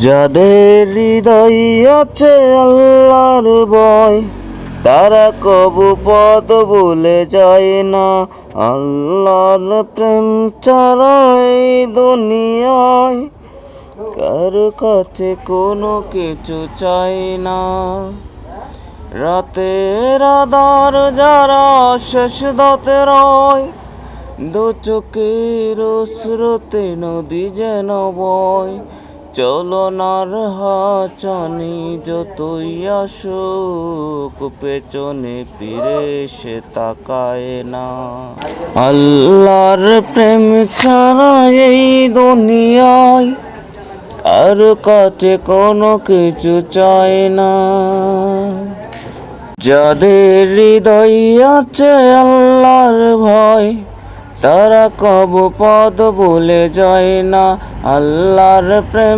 যাদের হৃদয় আছে আল্লাহর ভয়, তারা কবু পথ ভুলে যায় না। আল্লাহর প্রেম ছাড়া এই দুনিয়ায় কারো কাছে কোনো কিছু চাই না। রাতের আধার যারা শেষ দাতে রয়, দু চোখের স্রোতে নদী যেন বয়। চলনার হাঁচানি যতই আসুক, পেছনে ফিরে সে তাকায় না। আল্লাহর প্রেম ছাড়া এই দুনিয়ায় আর কাছে কোনো কিছু চায় না। যাদের হৃদয় আছে আল্লাহর ভয়, তারা কবু পথ ভুলে যায় না। আল্লাহর প্রেম